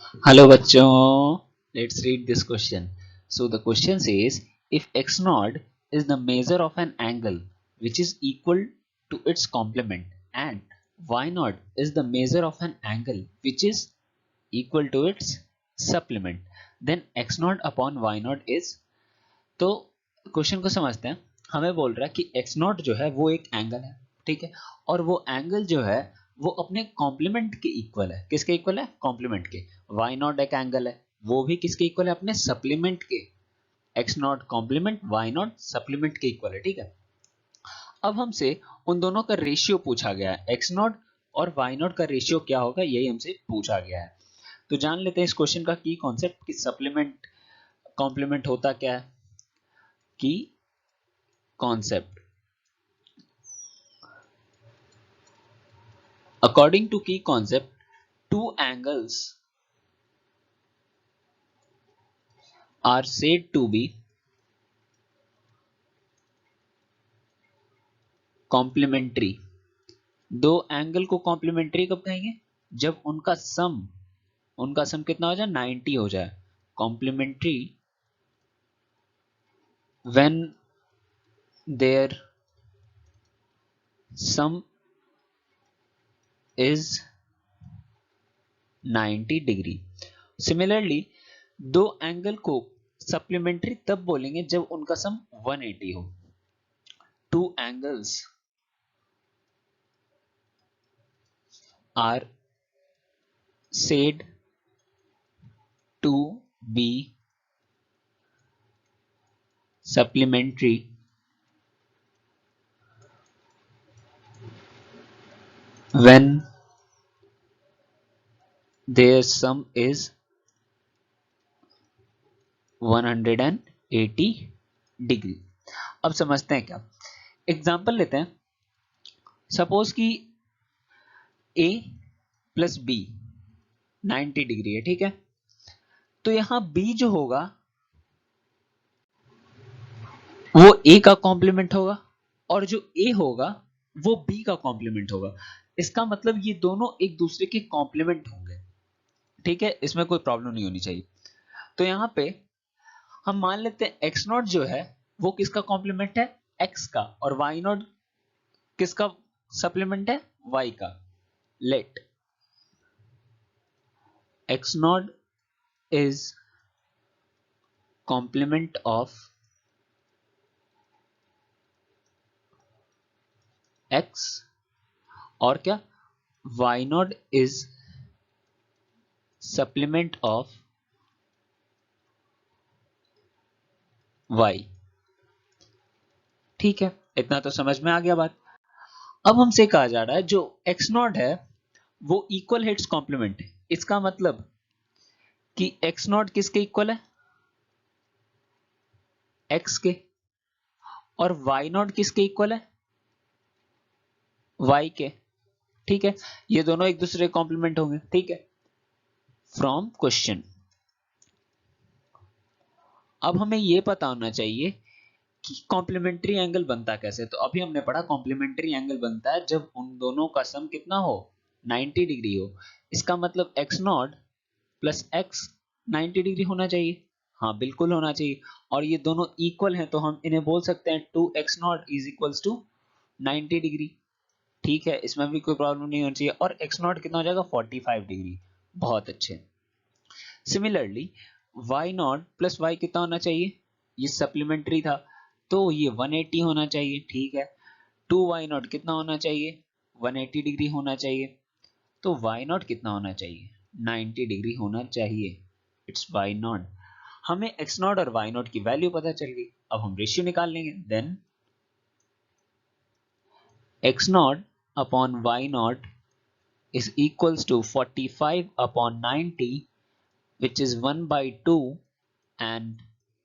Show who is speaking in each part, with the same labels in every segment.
Speaker 1: Hello बच्चों, let's read this question. So the question says, if x naught is the measure of an angle which is equal to its complement and y naught is the measure of an angle which is equal to its supplement, then x naught upon y naught is। तो question को समझते हैं। हमें बोल रहा है कि x not जो है वो एक एंगल है, ठीक है, और वो एंगल जो है वो अपने कॉम्प्लीमेंट के इक्वल है। किसके इक्वल है? कॉम्प्लीमेंट के। y नॉट एक एंगल है, वो भी किसके इक्वल है? अपने सप्लीमेंट के। x naught complement, y naught supplement के इक्वल है, ठीक है। अब हमसे उन दोनों का रेशियो पूछा गया है, x नॉट और y नॉट का रेशियो क्या होगा, यही हमसे पूछा गया है। तो जान लेते हैं इस क्वेश्चन का की कॉन्सेप्ट कि सप्लीमेंट कॉम्प्लीमेंट होता क्या है। की concept. According to key concept, two angles are said to be complementary. दो एंगल को कॉम्प्लीमेंट्री कब कहेंगे? जब उनका सम कितना हो जाए? 90 हो जाए। Complementary when their sum is 90 degree. Similarly दो एंगल को सप्लीमेंट्री तब बोलेंगे जब उनका सम 180 हो। Two angles are said to be supplementary when their sum is 180 degree. अब समझते हैं क्या। एग्जाम्पल लेते हैं। सपोज कि a प्लस बी 90 डिग्री है, ठीक है। तो यहां b जो होगा वो a का कॉम्प्लीमेंट होगा और जो a होगा वो b का कॉम्प्लीमेंट होगा। इसका मतलब ये दोनों एक दूसरे के कॉम्प्लीमेंट होंगे, ठीक है। इसमें कोई प्रॉब्लम नहीं होनी चाहिए। तो यहां पे हम मान लेते हैं x नॉट जो है वो किसका कॉम्प्लीमेंट है? x का। और y नॉट किसका सप्लीमेंट है? y का। Let x naught is complement of x और क्या? y naught is supplement of y। ठीक है, इतना तो समझ में आ गया बात। अब हमसे कहा जा रहा है जो x नॉट है वो इक्वल है इट्स कॉम्प्लीमेंट है। इसका मतलब कि x नॉट किसके इक्वल है? x के। और y नॉट किसके इक्वल है? y के। ठीक है, ये दोनों एक दूसरे कॉम्प्लीमेंट होंगे, ठीक है। फ्रॉम क्वेश्चन अब हमें ये पता होना चाहिए कि कॉम्प्लीमेंट्री एंगल बनता कैसे। तो अभी हमने पढ़ा कॉम्प्लीमेंट्री एंगल बनता है जब उन दोनों का सम कितना हो? 90 डिग्री हो। इसका मतलब x not plus x 90 degree होना चाहिए। हाँ, बिल्कुल होना चाहिए। और ये दोनों इक्वल हैं तो हम इन्हें बोल सकते हैं 2x naught is equals to 90 degree. ठीक है, इसमें भी कोई प्रॉब्लम नहीं होनी चाहिए। और x नॉट कितना हो जाएगा? 45 डिग्री। बहुत अच्छे। Similarly y not plus y कितना होना चाहिए? ये सप्लीमेंट्री था तो ये 180 होना चाहिए, ठीक है। 2y नॉट कितना होना चाहिए? 180 डिग्री होना चाहिए। तो y नॉट कितना होना चाहिए? 90 डिग्री होना चाहिए। It's y naught. हमें x नॉट और y नॉट की वैल्यू पता चल गई। अब हम रेशियो निकाल लेंगे। Then x naught upon y naught is equals to 45 upon 90 which is 1 by 2 and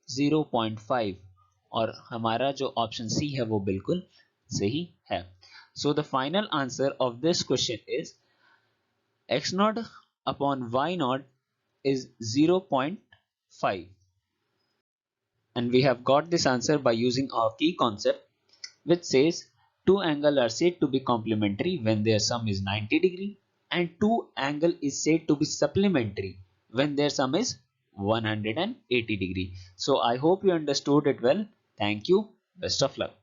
Speaker 1: 0.5। और हमारा जो ऑप्शन सी है वो बिल्कुल सही है। So the final answer of this question is x naught upon y naught is 0.5 and we have got this answer by using our key concept which says two angles are said to be complementary when their sum is 90 degree and two angle is said to be supplementary when their sum is 180 degree. So I hope you understood it well. Thank you. Best of luck.